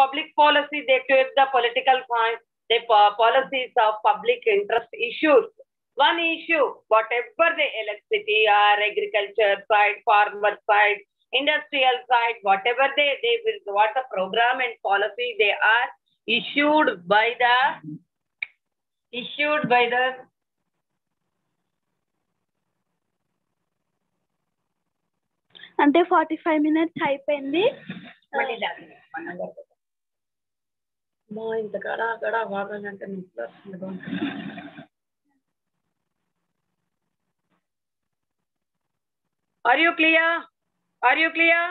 public policy, they take the political points, the policies of public interest issues. One issue, whatever the electricity or agriculture side, farmer side, industrial side, whatever they will, what the program and policy they are issued by the అంటే 45 minutes అయిపోయింది. ఇంత గడ వాగాలంటే Are you clear? Are you clear?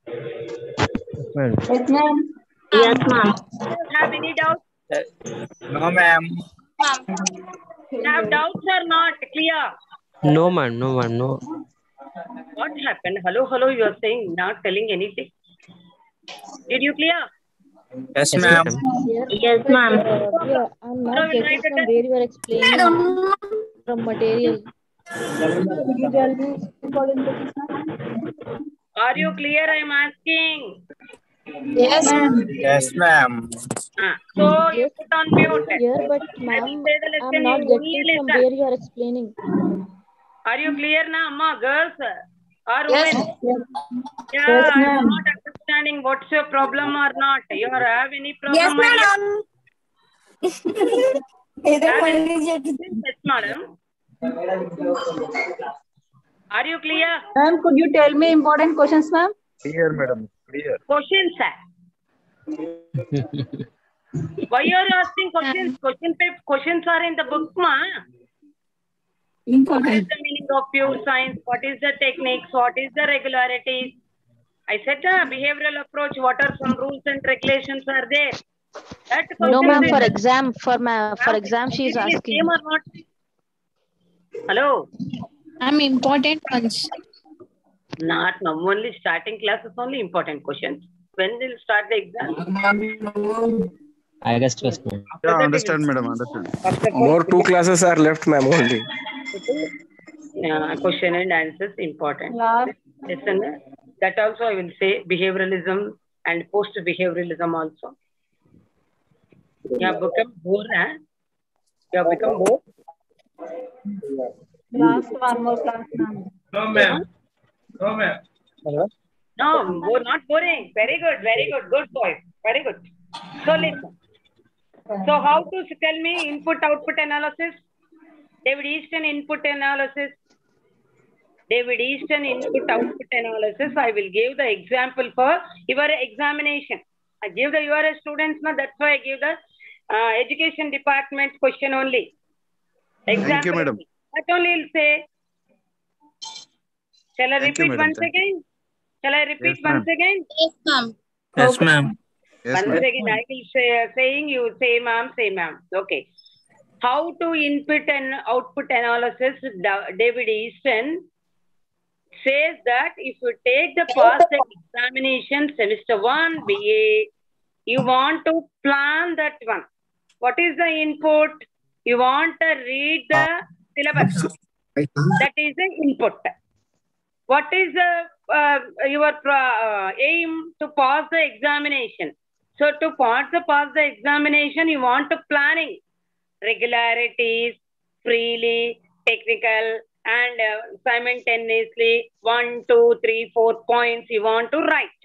Yes, ma'am. Yes, ma'am. Have any doubts? No, ma'am. Have doubts or not? Clear? No, ma'am. No, ma'am. No. What happened? Hello, you are saying, not telling anything. Did you clear? Yes, ma'am. Yes, ma'am. I'm not getting from where you are explaining from material. Are you clear? I am asking. Yes, ma'am. Yes, ma'am. So you put on mute. Here, but ma'am, I'm not getting from where you are explaining. Are you clear now, Amma? Girls or Yes. women? Yeah, Yes, I'm ma'am. not understanding what's your problem or not. You have any problem? Yes, madam. Yes, madam. Are you clear? Ma'am, could you tell me important questions, ma'am? Clear, madam. Clear. Questions, sir. Why are you asking questions? Questions are in the book, ma. What is the meaning of pure science? What is the techniques? What is the regularities? I said the behavioral approach. What are some rules and regulations are there? That No, ma'am. question For is- exam, she is asking. Same or not? Hello. I'm important ones. Not now. Only starting classes. Only important questions. When will start the exam? August 1st, ma'am. Yeah, understand, madam. Understand. More 2 classes are left, ma'am, only. Question and answers important. Listen, that also I will say behavioralism and post-behavioralism also. You have become bored, huh? You have become bored? Last one more class, ma'am. No, ma'am. No, ma'am. No, not boring. Very good, good boy. Very good. So listen. So how to tell me input-output analysis? David Easton input analysis. Input-output analysis. I will give the example for your examination. I give the URS students, now that's why I give the education department question only. Example. Thank you, madam. That only will say. Shall I Thank you, repeat madam. once Thank you. again? Shall I repeat Yes, ma'am. once again? Yes, ma'am. Yes, ma'am. Yes, Once ma'am. again, I will say, saying you say ma'am, say ma'am. Okay. How to input and output analysis? David Easton says that if you take the past examination, semester 1 BA, you want to plan that one. What is the input? You want to read the syllabus. That is the input. What is the your aim to pass the examination? So to pass the examination, you want to planning regularities, freely, technical, and simultaneously 1, 2, 3, 4 points you want to write.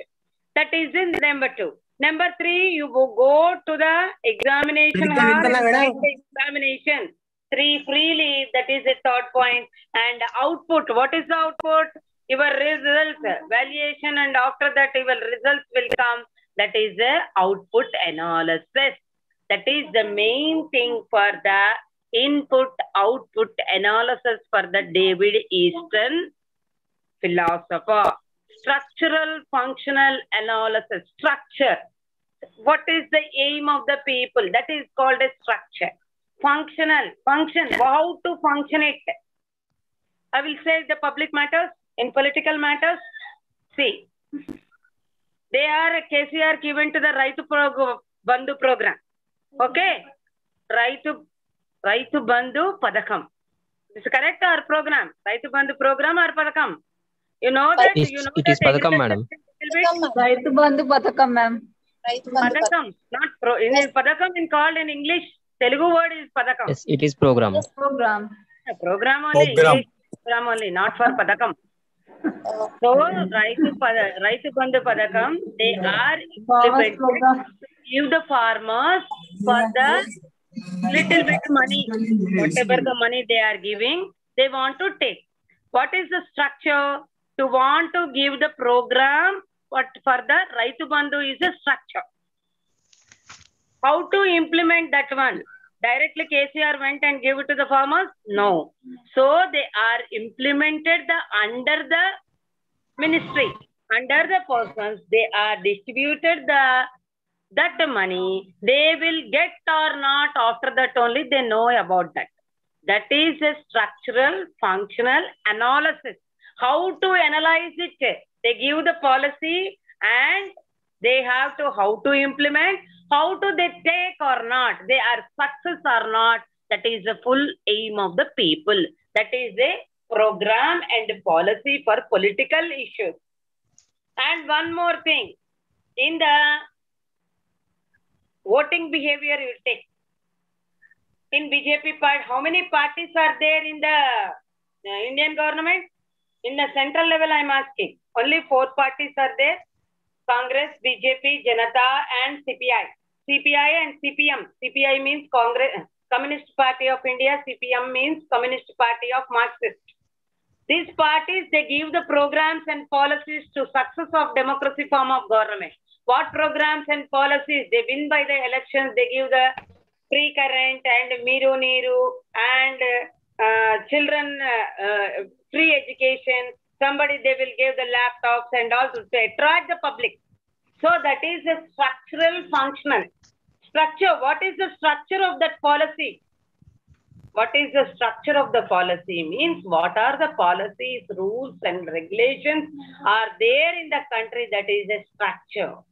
That is in number 2. Number 3, you go to the examination hall and write the examination. 3 freely, that is the 3rd point. And output, what is the output? Your results, valuation, and after that your results will come. That is the output analysis. That is the main thing for the input-output analysis for the David Easton philosopher. Structural functional analysis. Structure. What is the aim of the people? That is called a structure. Function. How to function it? I will say the public matters, in political matters. See, they are KCR given to the Raitu Bandhu program. Okay? Raitu Bandhu Padakam. Is it correct or program? Raitu Bandhu program or Padakam? You know that? It is Padakam, madam. Raitu Bandhu Pathakam, ma'am. Padakam, not pro. Padakam is called in English. Telugu word is Padakam. Yes, it is program. Program. Program only. Program. English program only, not for Padakam. So, Raitu Bandhu Padakam, they are Farmers implemented program. to give the farmers for the little bit money. Whatever the money they are giving, they want to take. What is the structure? To want to give the program, what for the Raitu Bandhu is a structure. How to implement that one? Directly KCR went and gave it to the farmers? No. So they are implemented under the ministry, under the persons. They are distributed that money. They will get or not, after that only they know about that. That is a structural functional analysis. How to analyze it? They give the policy and they have to how to implement, how do they take or not, they are success or not. That is the full aim of the people. That is a program and policy for political issues. And one more thing, in the voting behavior you take. In BJP part, how many parties are there in the Indian government? In the central level, I am asking. Only 4 parties are there. Congress, BJP, Janata and CPI. CPI and CPM. CPI means Congress, Communist Party of India. CPM means Communist Party of Marxist. These parties, they give the programs and policies to success of democracy form of government. What programs and policies? They win by the elections. They give the free current and Miru Niru and children free education. Somebody, they will give the laptops and all to attract the public. So that is a structural functional. Structure, what is the structure of that policy? What is the structure of the policy? Means what are the policies, rules and regulations are there in the country? That is a structure.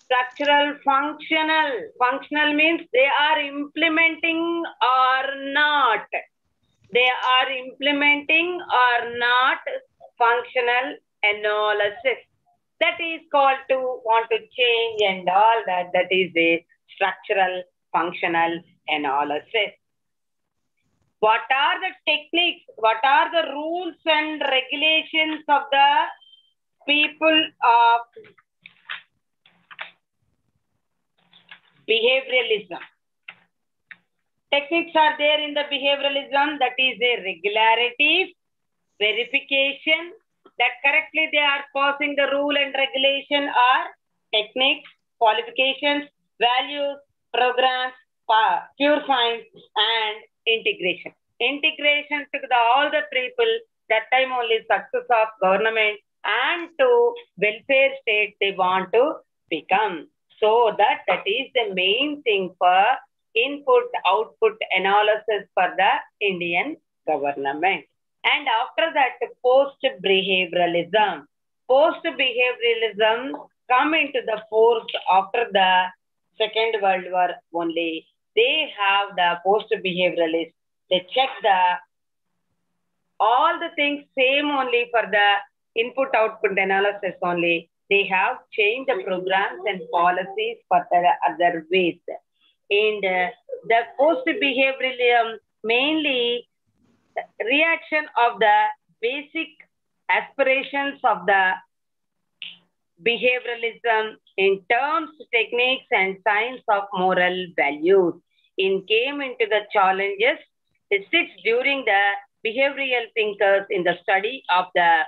Structural functional. Functional means they are implementing or not. They are implementing or not functional analysis. That is called to want to change and all that. That is a structural functional analysis. What are the techniques? What are the rules and regulations of the people of behavioralism? Techniques are there in the behavioralism. That is a regularity, verification, that correctly they are passing the rule and regulation are techniques, qualifications, values, programs, pure science and integration. Integration to all the people, that time only success of government and to welfare state they want to become. So that is the main thing for input-output analysis for the Indian government. And after that, post-behavioralism. Post-behavioralism come into the force after the Second World War only. They have the post-behavioralists. They check all the things same only for the input-output analysis only. They have changed the programs and policies for the other ways. And the post-behavioralism mainly reaction of the basic aspirations of the behavioralism in terms, techniques and science of moral values. In came into the challenges, it sits during the behavioral thinkers in the study of the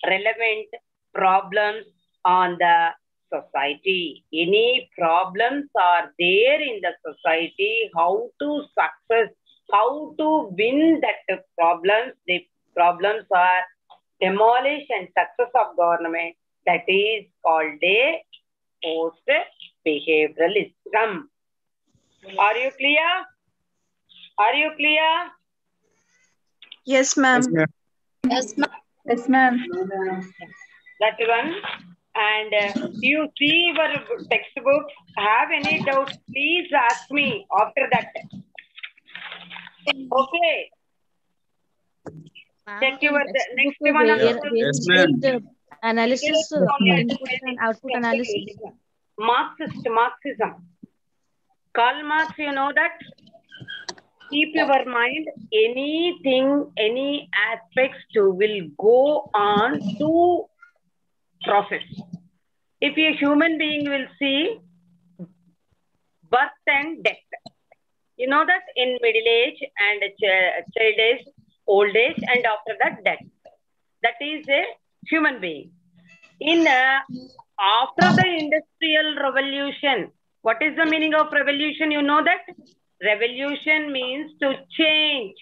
relevant problems on the society. Any problems are there in the society, how to success, how to win that problems. The problems are demolish and success of government. That is called a post-behavioralism. Are you clear? Are you clear? Yes, ma'am. Yes, ma'am. Yes, ma'am. That one. And you see your textbook, have any doubts, please ask me after that. Okay. Check your next one. Yes, ma'am. The analysis, input and output analysis. Marxism. Karl Marx, you know that? Keep your mind, anything, any aspects to will go on to process. If a human being will see birth and death, you know that in middle age and child age, old age, and after that death. That is a human being. In after the Industrial Revolution, what is the meaning of revolution? You know that? Revolution means to change.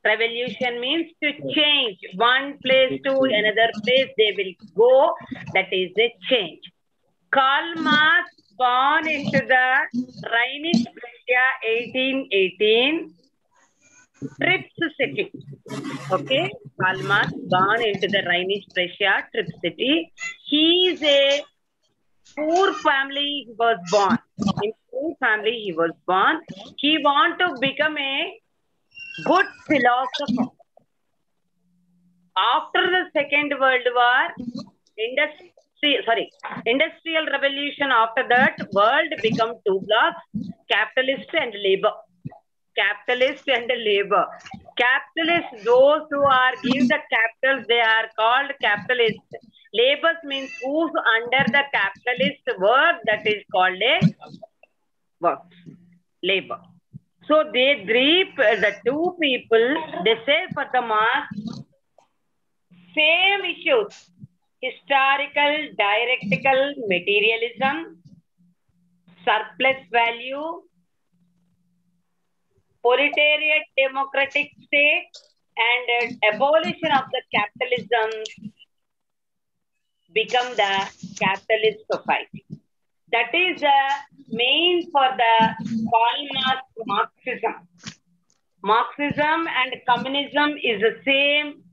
Revolution means to change. One place to another place they will go. That is a change. Karl Marx born into the Rhenish Prussia 1818. Trips city. Okay, Karl Marx born into the Rhenish Prussia, Trips city. He is a poor family. He was born in poor family. He was born. He want to become a good philosopher. After the Second World War, Industrial Revolution. After that, world become two blocks: capitalist and labor. Capitalist and labor. Capitalists, those who are give the capitals, they are called capitalists. Labor means who's under the capitalist work, that is called a work. Labor. So they reap the two people, they say for the Marx, same issues. Historical, dialectical materialism, surplus value, proletariat democratic state, and abolition of the capitalism become the capitalist society. That is the main for the Karl Marx Marxism. Marxism and communism is the same.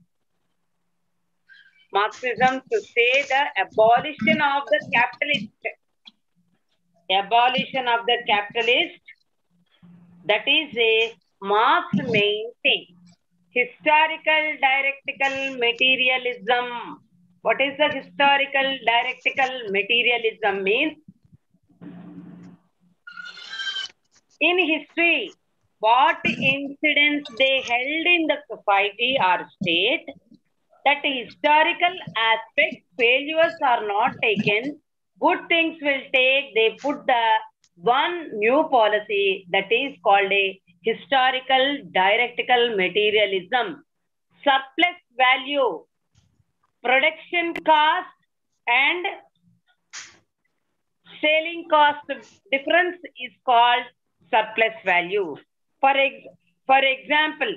Marxism to say the abolition of the capitalist. Abolition of the capitalist. That is a Marx main thing. Historical dialectical materialism. What is the historical dialectical materialism means? In history, what incidents they held in the society or state, that historical aspect, failures are not taken, good things will take, they put the one new policy, that is called a historical dialectical materialism. Surplus value, production cost and selling cost difference is called surplus value. For example,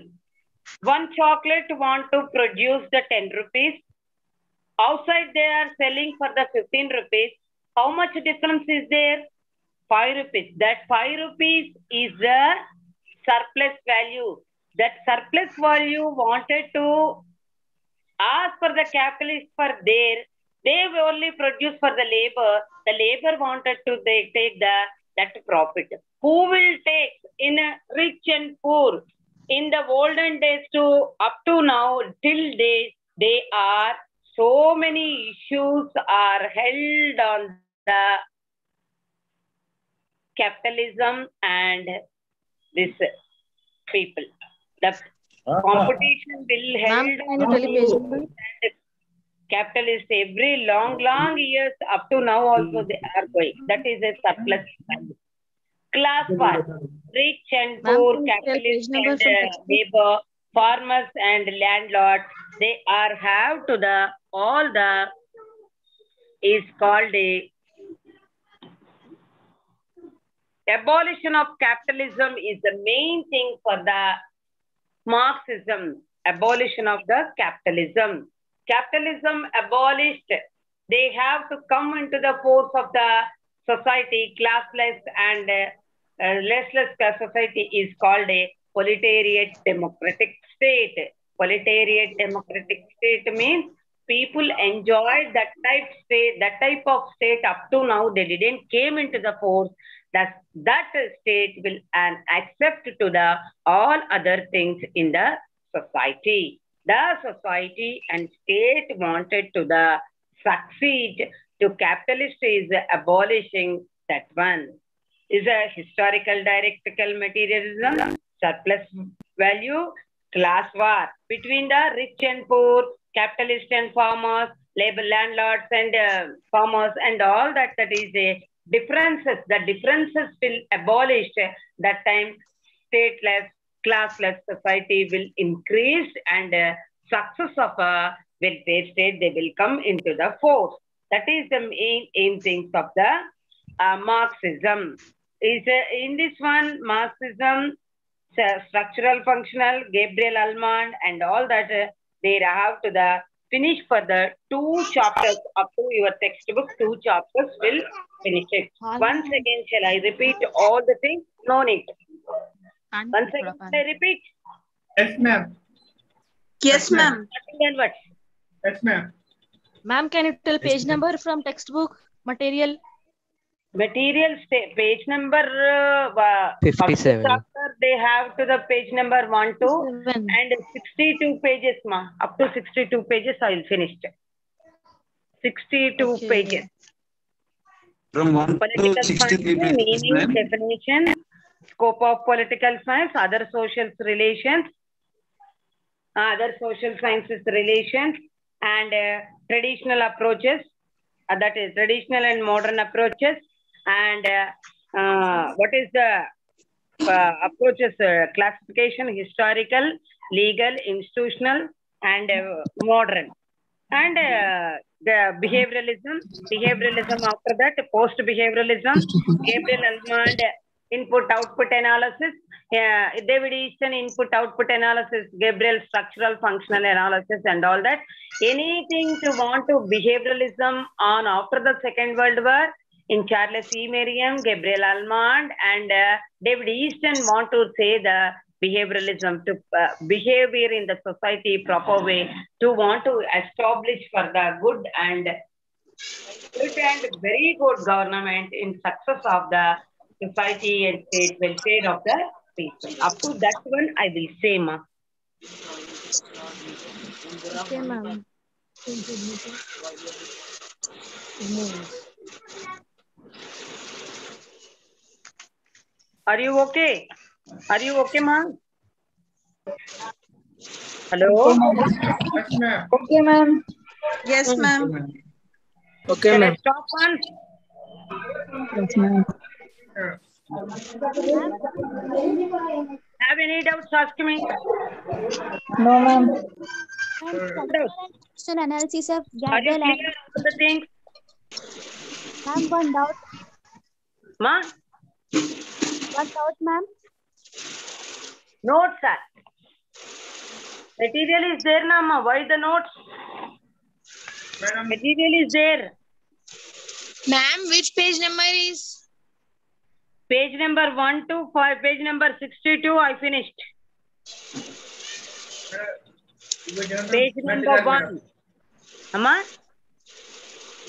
one chocolate want to produce the 10 rupees. Outside they are selling for the 15 rupees. How much difference is there? 5 rupees. That 5 rupees is the surplus value. That surplus value wanted to ask for the capitalist for there. They only produce for the labor. The labor wanted to take that profit. Who will take in rich and poor? In the olden days to up to now, till days, they are so many issues are held on the capitalism and this people. The competition will held on capitalists every long years up to now also they are going. That is a surplus value. Class part, rich and poor, capitalists and labor, farmers and landlords, they are have to the, all the, is called a abolition of capitalism is the main thing for the Marxism, abolition of the capitalism. Capitalism abolished, they have to come into the force of the society, classless and lessless society is called a proletariat democratic state. Proletariat democratic state means people enjoyed that type of state up to now. They didn't came into the force. That state will accept to the all other things in the society. The society and state wanted to the succeed to capitalist is abolishing that one. Is a historical dialectical materialism, surplus value, class war between the rich and poor, capitalist and farmers, labor landlords and farmers, and all that. That is a differences. The differences will abolish. That time, stateless, classless society will increase, and success of a welfare state, they will come into the force. That is the main aim things of the Marxism. Is in this one, Marxism, structural functional, Gabriel Almond, and all that, they have to the finish for the 2 chapters up to your textbook. 2 chapters will finish it. Once again, shall I repeat all the things? No need. Once again, shall I repeat? Yes, ma'am. Yes, ma'am. Then what? Yes, ma'am. Ma'am, can you tell page number from textbook material? Material page number 57. chapter, they have to the page number 1, 2, 7. and 62 pages, ma. Up to 62 pages, I will finish it. 62 Okay. pages. From 1 to Political 63 science, pages, meaning, ma'am. definition, scope of political science, other social relations, other social sciences relations, and traditional approaches, that is traditional and modern approaches, and what is the approaches, classification, historical, legal, institutional, and modern. And the behavioralism after that, post-behavioralism, Gabriel Almond, input-output analysis, David Easton, input-output analysis, Gabriel structural functional analysis, and all that. Anything to want to behavioralism on after the Second World War, in Charles E. Merriam, Gabriel Almond, and David Easton want to say the behavioralism, to behavior in the society proper way, to want to establish for the good and very good government in success of the society and state welfare of the people. Up to that one, I will say, ma. Okay, ma'am. Are you okay? Are you okay, ma'am? Hello? Yes, ma'am. Okay, ma'am. Yes, ma'am. Okay, Shall I ma'am. stop one? Yes, ma'am. Have any doubts? Ask me. No, ma'am. Doubts? Analysis of Are you Gabriel clear on the things? Ma'am, one doubt, Ma? ma'am. Notes, sir. Material is there, na, ma. Why the notes? Madam, Material is there. Ma'am, which page number is? Page number 1 to 5, page number 62, I finished. we don't have Page number material, 1. madam. Amma?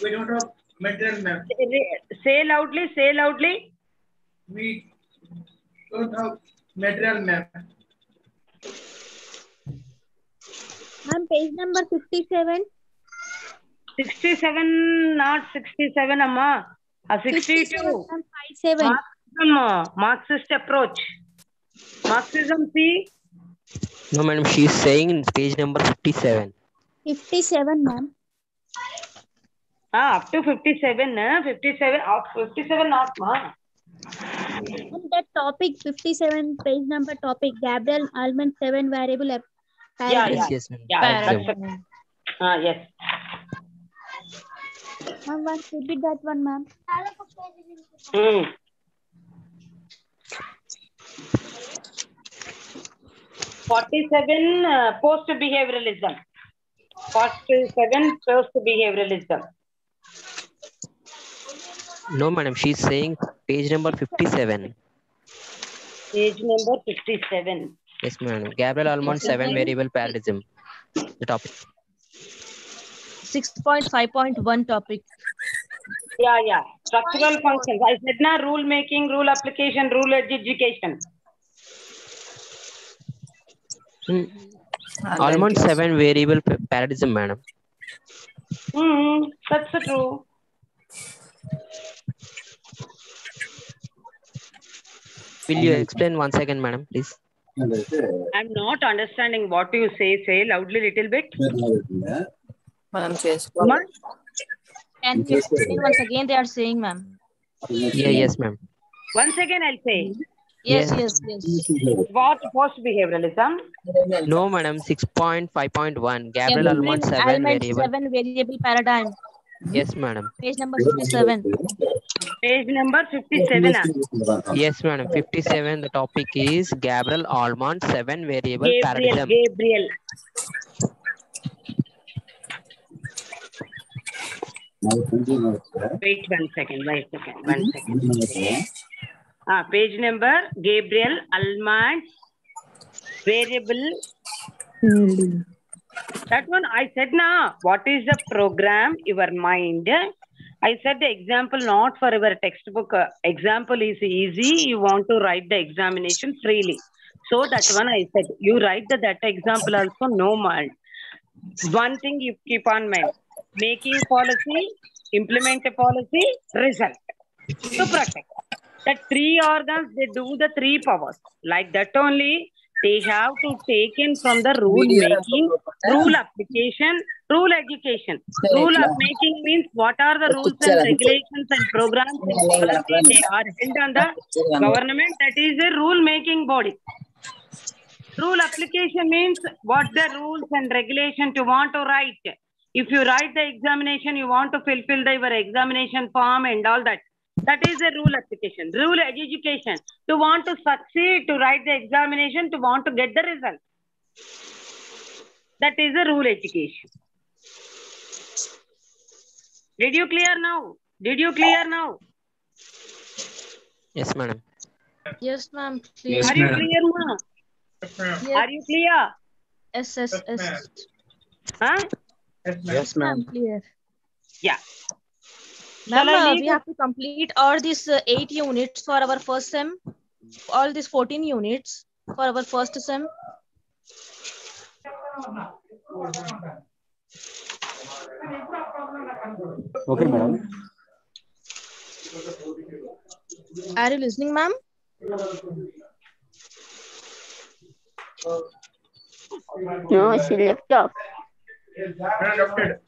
We don't have material, ma'am. Say loudly, say loudly. We don't have material, ma'am. Ma'am, page number 57. 67, not 67, Amma. 62. 57. Marxist approach. Marxism, see? No, madam, she is saying in page number 57. 57, ma'am. Up to 57, 57, 57 not, ma. And that topic 57, page number topic, Gabriel Almond 7 variable Yeah, paradigm. Yes, ma'am. Yeah, Paradigm. that's it. Yes. Ma'am, once repeat that one, ma'am. Mm. Post behavioralism. 47 post behavioralism. No, madam, she is saying page number 57. Page number 57. Yes, madam. Gabriel Almond 7 variable paradigm. The topic. 6.5.1 topic. Yeah. Structural functions. I said na, rule making, rule application, rule education. Almond 7 variable paradigm, madam. That's true. Will you explain once again, madam, please? I'm not understanding what you say. Say loudly little bit. Madam says. Uma? Can you explain once again? They are saying, ma'am. Yeah, yes, ma'am. Once again, I'll say. Yes, Yes. yes. What post-behavioralism? No, madam. 6.5.1. Gabriel Gabriel Almond 7 Almond variable. 7 variable paradigm. Yes, madam. Page number 57. Page number 57. Yes, madam. 57. The topic is Gabriel Almond 7 variable paradigm. Gabriel. Wait 1 second. Wait a second. 1 second. Page number Gabriel Almond variable. That one I said now. What is the program? Your mind. I said the example not for your textbook. Example is easy. You want to write the examination freely. So that one I said. You write that example also no mind. One thing you keep on mind. Making policy, implement a policy, result. To protect. The three organs, they do the three powers. Like that only, they have to take in from the rule making, rule application, rule education. Rule of making means what are the rules and regulations and programs and policy they are held on the government. That is a rule making body. Rule application means what the rules and regulations you want to write. If you write the examination, you want to fulfill your examination form and all that. That is a rule application. Rule education. To want to succeed, to write the examination, to want to get the result. That is a rule education. Did you clear now? Did you clear now? Yes, madam. Yes, ma'am. Yes, Are you ma'am. clear now? Yes, ma'am. Are you clear? Yes. Huh? Yes, ma'am. Clear. Yeah. Ma'am, Shall I leave we it? have to complete all these 8 units for our first sem. All these 14 units for our first sem. Okay, madam. Are you listening, ma'am? No, she left off. Madam, adopted.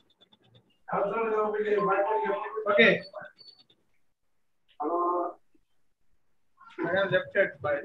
Okay. Madam, left it by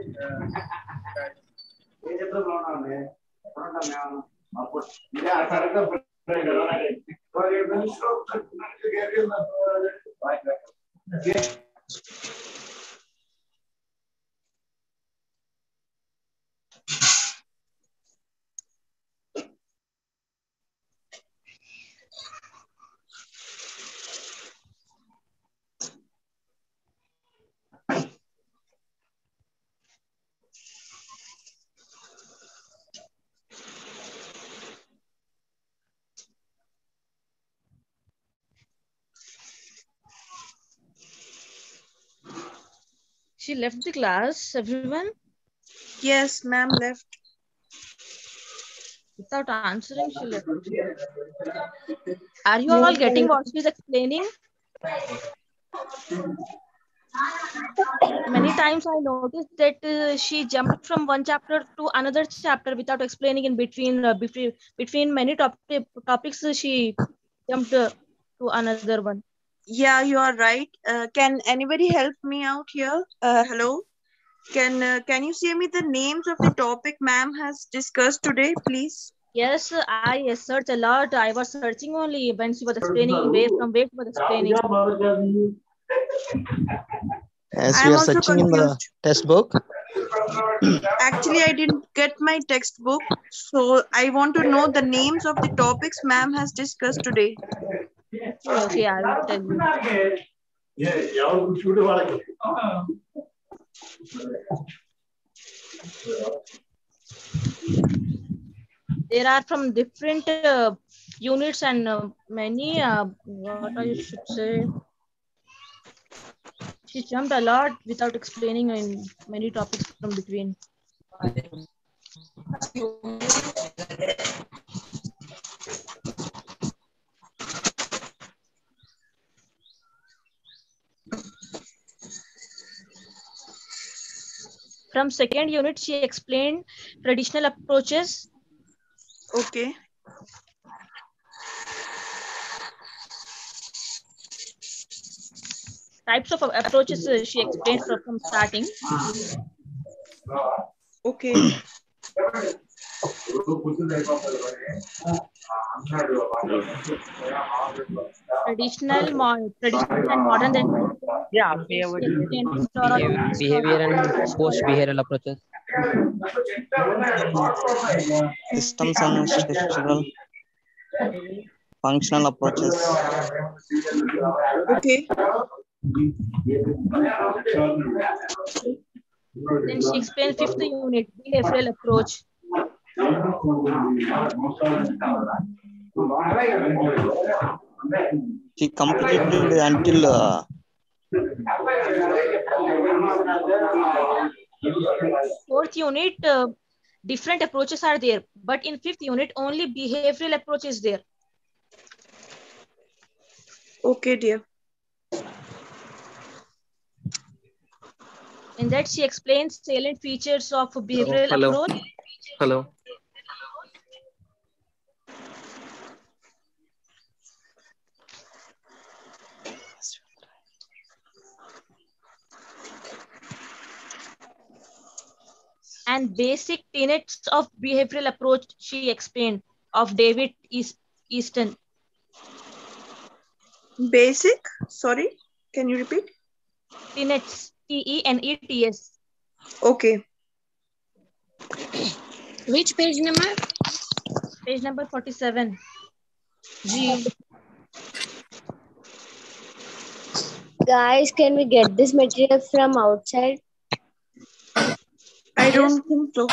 She left the class, everyone, Yes, ma'am left. without answering. She left. Are you all getting what she's explaining? Many times I noticed that she jumped from one chapter to another chapter without explaining in between. Between many topics, she jumped to another one. Yeah, you are right. Can anybody help me out here? Hello. Can you say me the names of the topic ma'am has discussed today, please? Yes, I searched a lot. I was searching only when she was explaining where she was explaining. As I we am are also searching in the confused. textbook. Actually, I didn't get my textbook, so I want to know the names of the topics ma'am has discussed today. Okay, I will tell you. There are from different units and many, what I should say, she jumped a lot without explaining in many topics from between. From second unit, she explained traditional approaches. Okay. Types of approaches she explained from starting. Okay. Traditional and modern. Then Yeah, she explained Behavior and post-behavioral approaches. Systems and structural functional approaches. Okay. Then she explained fifth unit, behavioral approach. She completed until Fourth unit, different approaches are there, but in fifth unit, only behavioral approach is there. Okay, dear. In that, she explains salient features of behavioral Hello. approach. Hello. And basic tenets of behavioral approach she explained of David Easton. Basic? Sorry, can you repeat? Tenets, TENETS. Okay. Which page number? Page number 47. G. Guys, can we get this material from outside? I don't think so.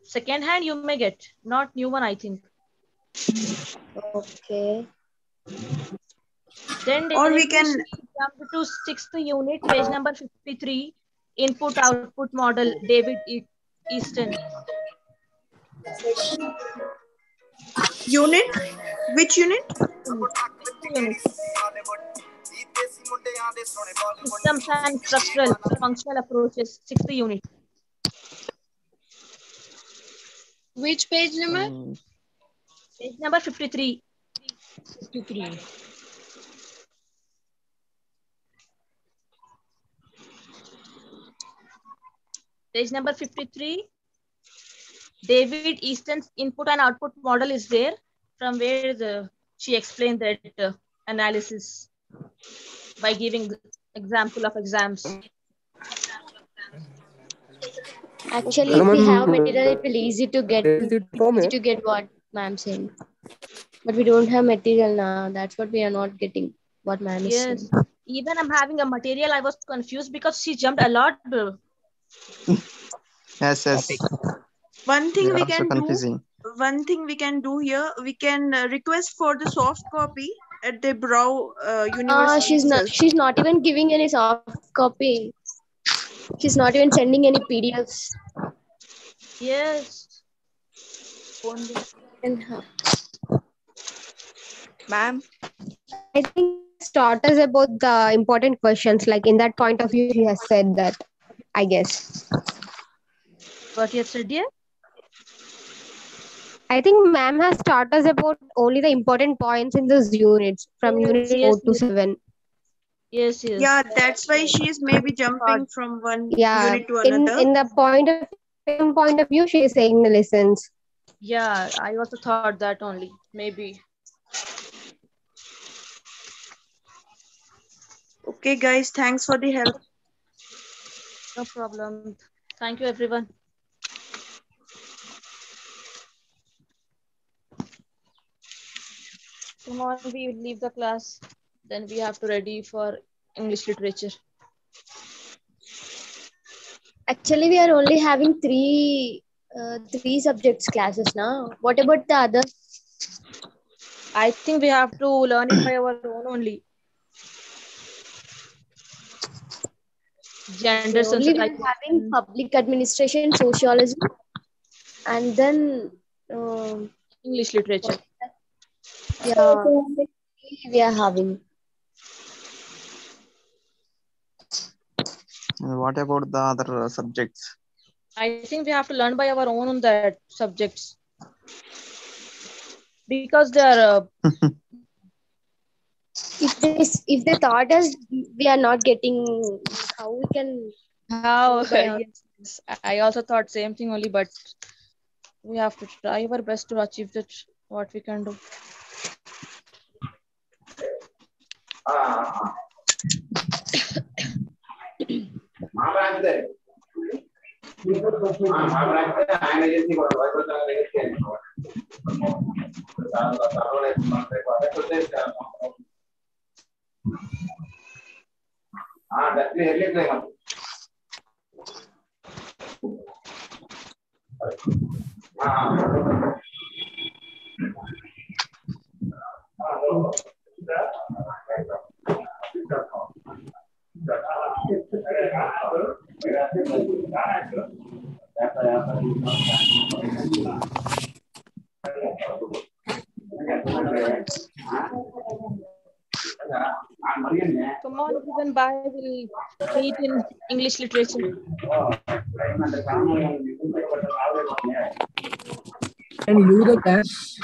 Second hand you may get, not new one, I think. Okay. Then Or we can jump to sixth unit, page number 53, input-output model, David Easton. Unit? Which unit? Systems and structural functional approaches, sixth unit. Which page number? Page number 53. 53. Page number 53. David Easton's input and output model is there, from where she explained that analysis by giving example of exams. Actually, if we have material, it will be easy to get what ma'am saying. But we don't have material now. That's what we are not getting. What ma'am is saying. Even I'm having a material, I was confused because she jumped a lot. Yes. One thing we can confusing. do. One thing we can do here. We can request for the soft copy at the Brow University. She's not even giving any soft copy. She's not even sending any PDFs. Yes. Ma'am, I think it's taught us about the important questions. Like in that point of view, she has said that, I guess. What you have said, dear? I think ma'am has taught us about only the important points in those units from unit 4 to 7. Yes. Yeah, that's why she is maybe jumping from one unit to another. In the point of view, she is saying the lessons. Yeah, I also thought that only, maybe. Okay, guys, thanks for the help. No problem. Thank you, everyone. Come on, we will leave the class. Then we have to ready for English literature. Actually, we are only having three subjects classes now. What about the others? I think we have to learn it by our own only. Gender only we are having public administration, sociology, and then English literature. Yeah, we are having. What about the other subjects? I think we have to learn by our own on that subjects because they are If they thought us, we are not getting how we can how. go by our Yes, I also thought same thing only, but we have to try our best to achieve that what we can do. Come on, everyone, bye. We'll meet in English literature. Can you do the class?